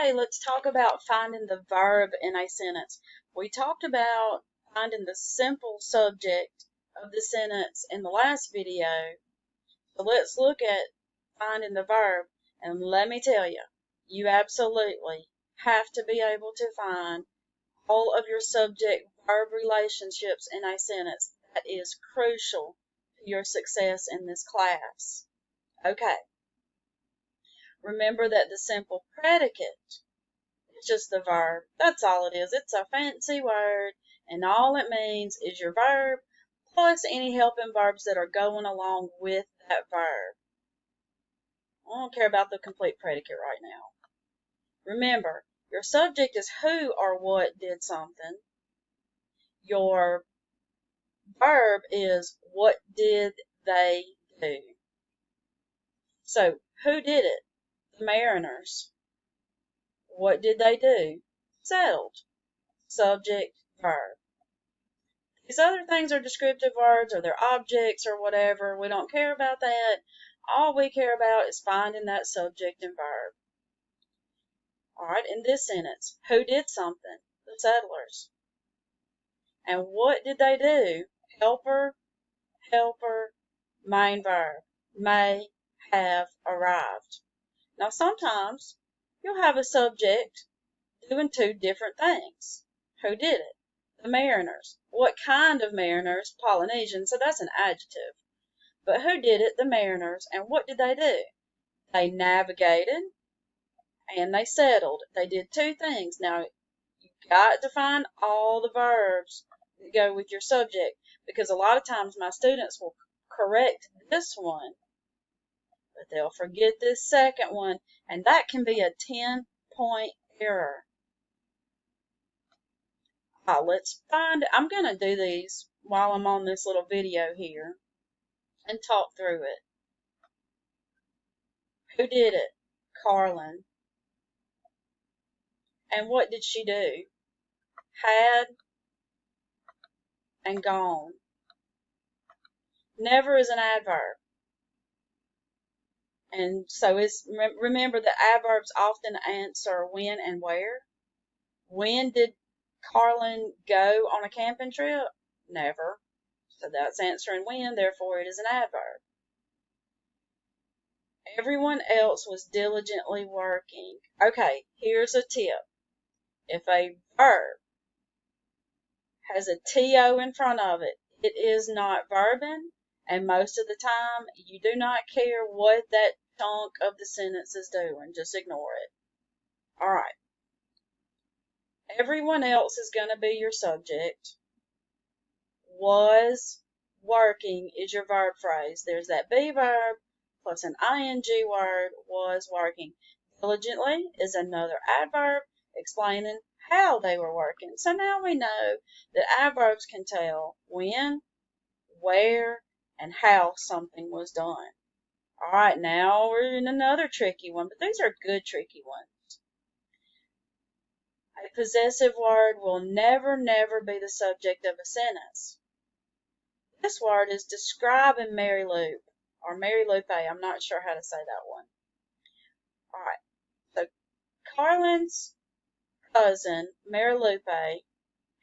Hey, let's talk about finding the verb in a sentence. We talked about finding the simple subject of the sentence in the last video. So let's look at finding the verb. And let me tell you, you absolutely have to be able to find all of your subject-verb relationships in a sentence. That is crucial to your success in this class. Okay. Remember that the simple predicate, it's just the verb. That's all it is. It's a fancy word, and all it means is your verb plus any helping verbs that are going along with that verb. I don't care about the complete predicate right now. Remember, your subject is who or what did something. Your verb is what did they do. So, who did it? The mariners. What did they do? Settled. Subject, verb. These other things are descriptive words or they're objects or whatever. We don't care about that. All we care about is finding that subject and verb. Alright, in this sentence, who did something? The settlers. And what did they do? Helper, main verb. May have arrived. Now sometimes you'll have a subject doing two different things. Who did it? The mariners. What kind of mariners? Polynesian, so that's an adjective. But who did it? The mariners. And what did they do? They navigated and they settled. They did two things. Now, you've got to find all the verbs that go with your subject, because a lot of times my students will correct this one, but they'll forget this second one, and that can be a 10-point error. Let's find, I'm going to do these while I'm on this little video here and talk through it. Who did it? Carlin. And what did she do? Had and gone. Never is an adverb. And so remember that adverbs often answer when and where. When did Carlin go on a camping trip? Never. So that's answering when, therefore it is an adverb. Everyone else was diligently working. Okay, here's a tip. If a verb has a TO in front of it, it is not verbing, and most of the time you do not care what that chunk of the sentence is doing. Just ignore it. Alright. Everyone else is going to be your subject. Was working is your verb phrase. There's that be verb plus an ing word, was working. Diligently is another adverb explaining how they were working. So now we know that adverbs can tell when, where, and how something was done. Alright, now we're in another tricky one, but these are good tricky ones. A possessive word will never be the subject of a sentence. This word is describing Mary Lou, or Mary Lupe. I'm not sure how to say that one. Alright, so Carlin's cousin, Mary Lupe,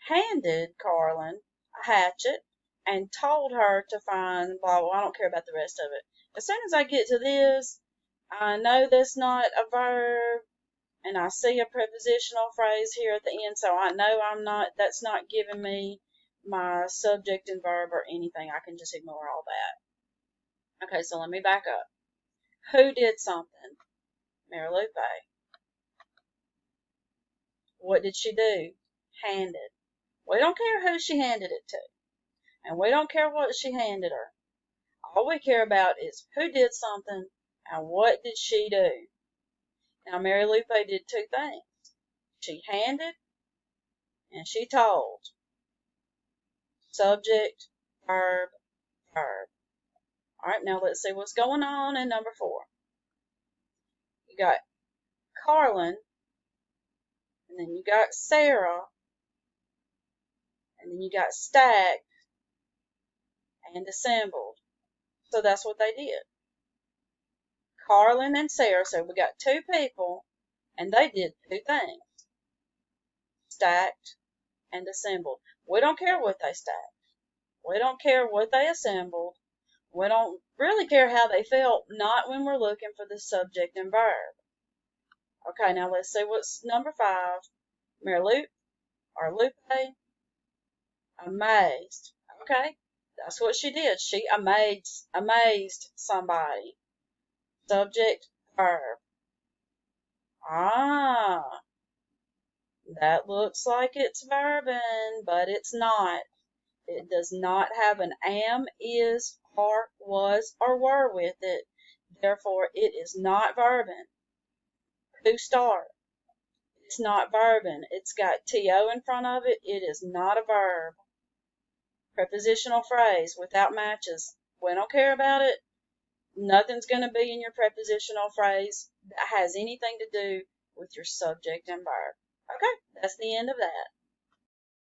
handed Carlin a hatchet and told her to find blah, blah, I don't care about the rest of it. As soon as I get to this, I know that's not a verb, and I see a prepositional phrase here at the end, so I know that's not giving me my subject and verb or anything. I can just ignore all that. Okay, so let me back up. Who did something? Mary Lupe. What did she do? Handed. We don't care who she handed it to, and we don't care what she handed her. All we care about is who did something and what did she do. Now, Mary Lupe did two things. She handed and she told. Subject, verb, verb. Alright, now let's see what's going on in number 4. You got Carlin, and then you got Sarah, and then you got stacked and assembled. So that's what they did. Carlin and Sarah, so we got two people, And they did two things, stacked and assembled. We don't care what they stacked. We don't care what they assembled. We don't really care how they felt, not when we're looking for the subject and verb. Okay, now let's see what's number 5. Marilupe or Lupe, amazed. Okay, that's what she did. She amazed somebody. Subject, verb. Ah, that looks like it's verbing, but it's not. It does not have an am, is, are, was, or were with it. Therefore, it is not verbing. To start. It's not verbing. It's got to in front of it. It is not a verb. Prepositional phrase without matches. We don't care about it. Nothing's going to be in your prepositional phrase that has anything to do with your subject and verb. Okay, that's the end of that.